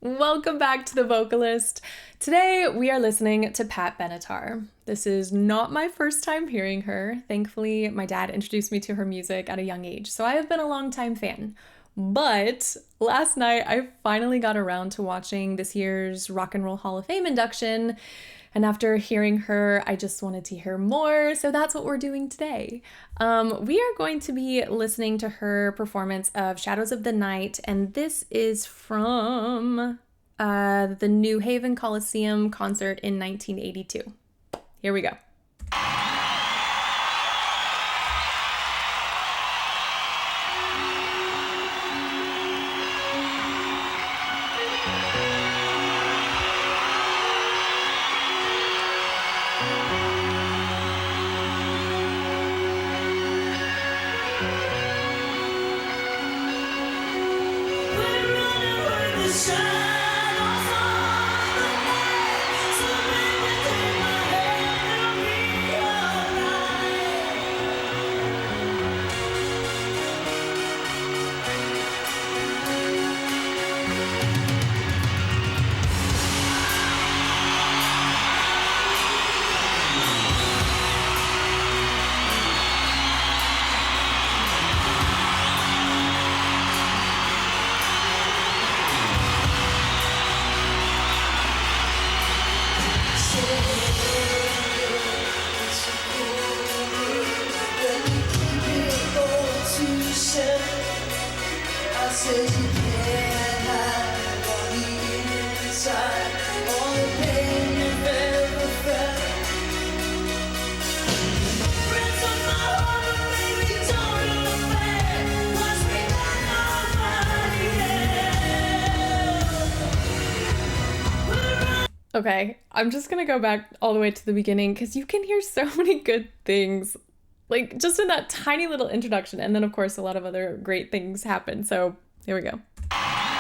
Welcome back to the Vocalyst. Today we are listening to Pat Benatar. This is not my first time hearing her. Thankfully, my dad introduced me to her music at a young age, so I have been a longtime fan. But last night I finally got around to watching this year's Rock and Roll Hall of Fame induction. And after hearing her, I just wanted to hear more, so that's what we're doing today. We are going to be listening to her performance of Shadows of the Night, and this is from the New Haven Coliseum concert in 1982. Here we go. Okay, I'm just gonna go back all the way to the beginning because you can hear so many good things, like just in that tiny little introduction. And then, of course, a lot of other great things happen. So here we go. I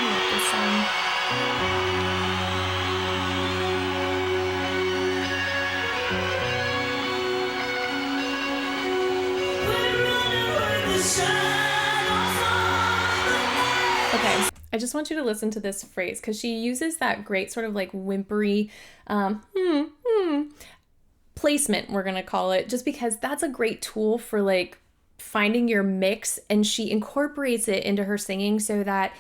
love this song. Okay, I just want you to listen to this phrase because she uses that great sort of like whimpery placement, we're gonna call it, just because that's a great tool for like finding your mix, and she incorporates it into her singing so that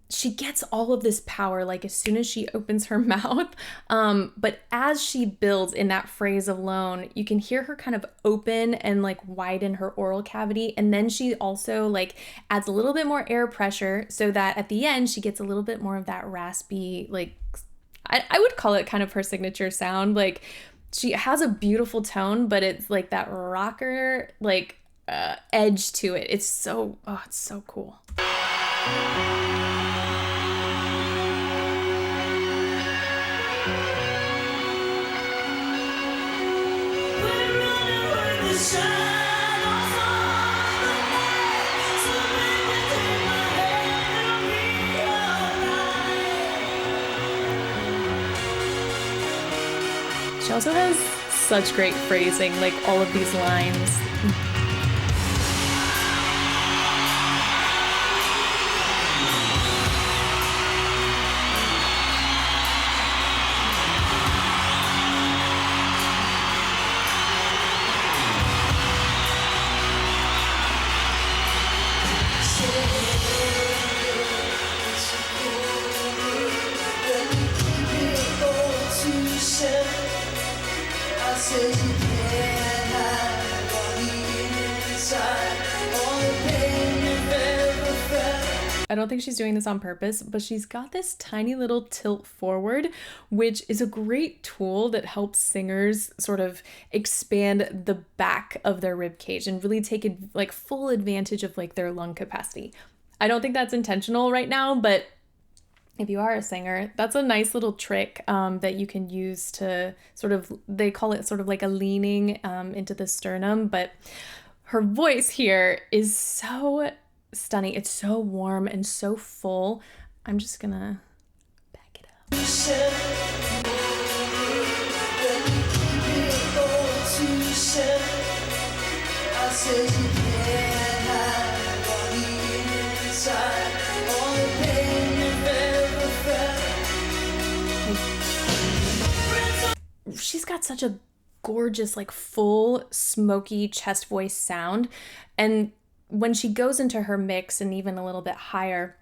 she gets all of this power like as soon as she opens her mouth. But as she builds in that phrase alone, you can hear her kind of open and like widen her oral cavity. And then she also like adds a little bit more air pressure so that at the end she gets a little bit more of that raspy, like I would call it kind of her signature sound. Like she has a beautiful tone, but it's like that rocker like edge to it. It's so cool. She also has such great phrasing, like all of these lines. I don't think she's doing this on purpose, but she's got this tiny little tilt forward, which is a great tool that helps singers sort of expand the back of their rib cage and really take like full advantage of like their lung capacity. I don't think that's intentional right now, but if you are a singer, that's a nice little trick that you can use to sort of, they call it sort of like a leaning into the sternum, but her voice here is so stunning. It's so warm and so full. I'm just gonna back it up. She's got such a gorgeous, like full, smoky chest voice sound. And when she goes into her mix and even a little bit higher,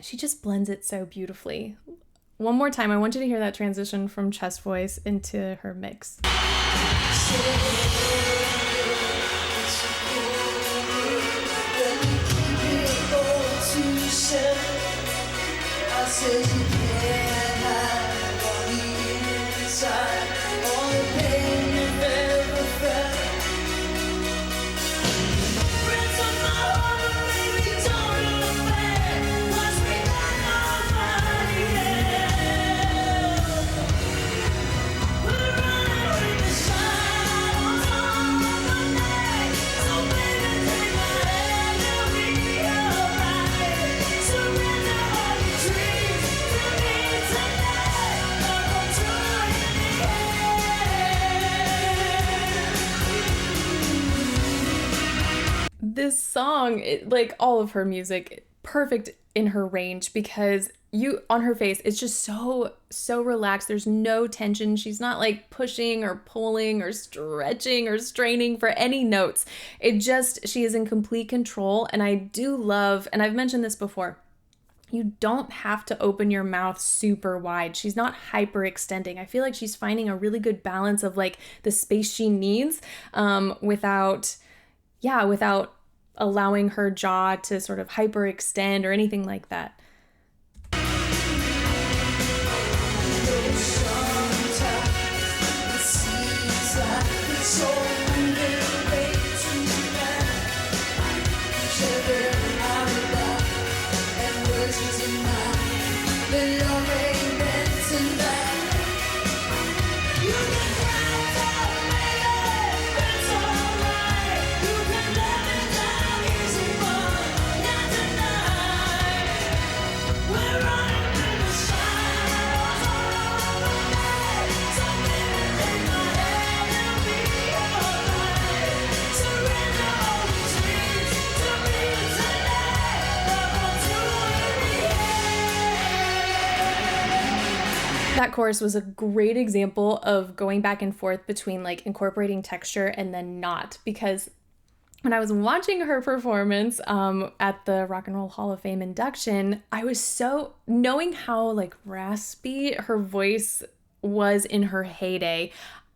she just blends it so beautifully. One more time, I want you to hear that transition from chest voice into her mix. This song, like all of her music, perfect in her range because on her face, it's just so relaxed. There's no tension. She's not like pushing or pulling or stretching or straining for any notes. She is in complete control. And I do love, and I've mentioned this before, you don't have to open your mouth super wide. She's not hyperextending. I feel like she's finding a really good balance of like the space she needs without allowing her jaw to sort of hyperextend or anything like that. That chorus was a great example of going back and forth between like incorporating texture and then not, because when I was watching her performance at the Rock and Roll Hall of Fame induction, I was so knowing how like raspy her voice was in her heyday.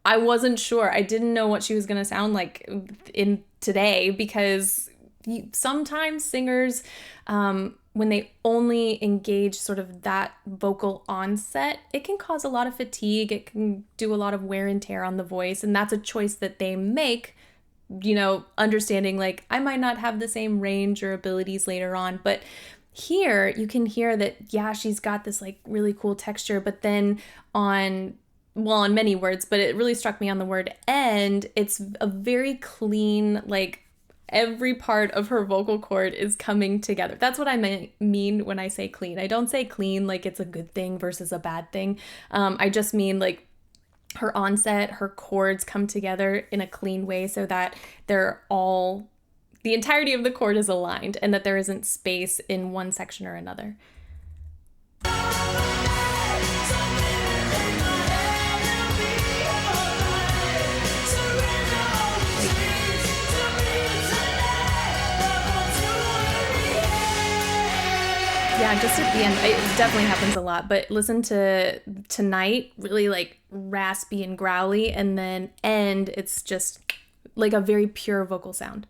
I wasn't sure. I didn't know what she was going to sound like in today, because sometimes singers, when they only engage sort of that vocal onset, it can cause a lot of fatigue. It can do a lot of wear and tear on the voice. And that's a choice that they make, understanding like I might not have the same range or abilities later on. But here you can hear that, yeah, she's got this like really cool texture, but then on many words, but it really struck me on the word end. It's a very clean, like every part of her vocal cord is coming together. That's what I mean when I say clean. I don't say clean like it's a good thing versus a bad thing. I just mean like her onset, her chords come together in a clean way so that the entirety of the chord is aligned and that there isn't space in one section or another. Yeah, just at the end, it definitely happens a lot, but listen to Tonight, really like raspy and growly, and then End, it's just like a very pure vocal sound.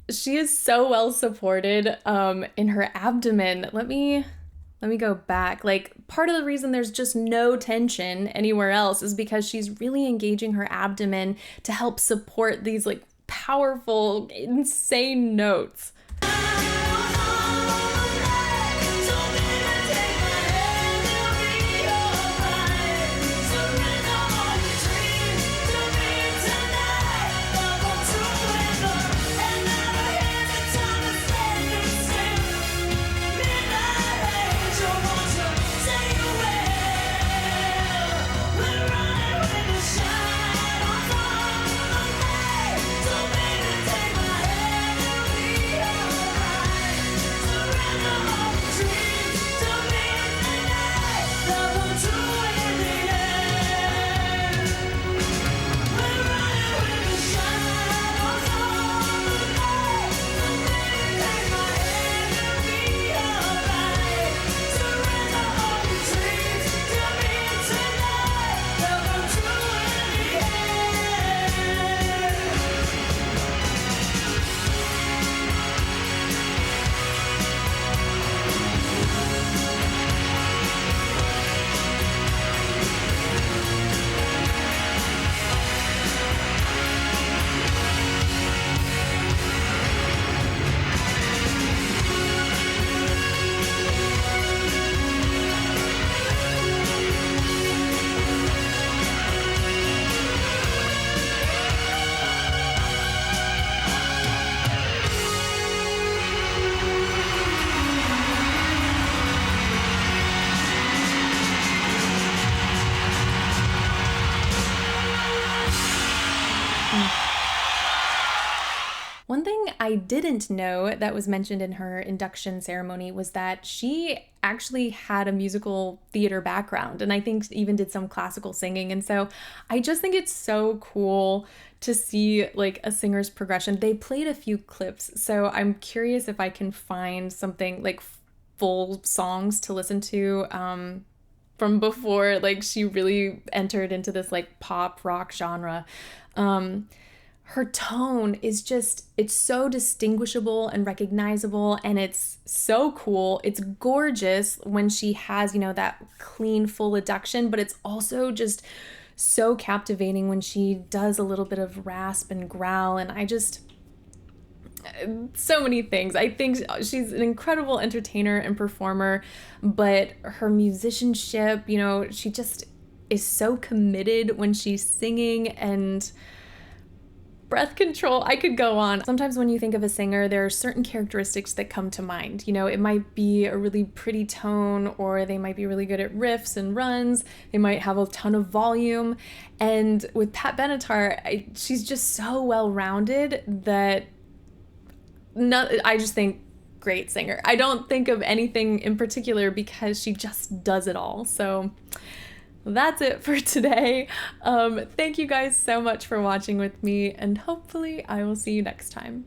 She is so well supported in her abdomen. Let me go back. Like, part of the reason there's just no tension anywhere else is because she's really engaging her abdomen to help support these like powerful, insane notes. One thing I didn't know that was mentioned in her induction ceremony was that she actually had a musical theater background, and I think even did some classical singing. And so I just think it's so cool to see like a singer's progression. They played a few clips, so I'm curious if I can find something like full songs to listen to from before like she really entered into this like pop rock genre. Her tone is just, it's so distinguishable and recognizable, and it's so cool. It's gorgeous when she has, you know, that clean full adduction, but it's also just so captivating when she does a little bit of rasp and growl. And I just, so many things. I think she's an incredible entertainer and performer, but her musicianship, you know, she just is so committed when she's singing, and breath control. I could go on. Sometimes when you think of a singer, there are certain characteristics that come to mind. You know, it might be a really pretty tone, or they might be really good at riffs and runs. They might have a ton of volume. And with Pat Benatar, she's just so well-rounded that I just think great singer. I don't think of anything in particular because she just does it all. So that's it for today. Thank you guys so much for watching with me, and hopefully I will see you next time.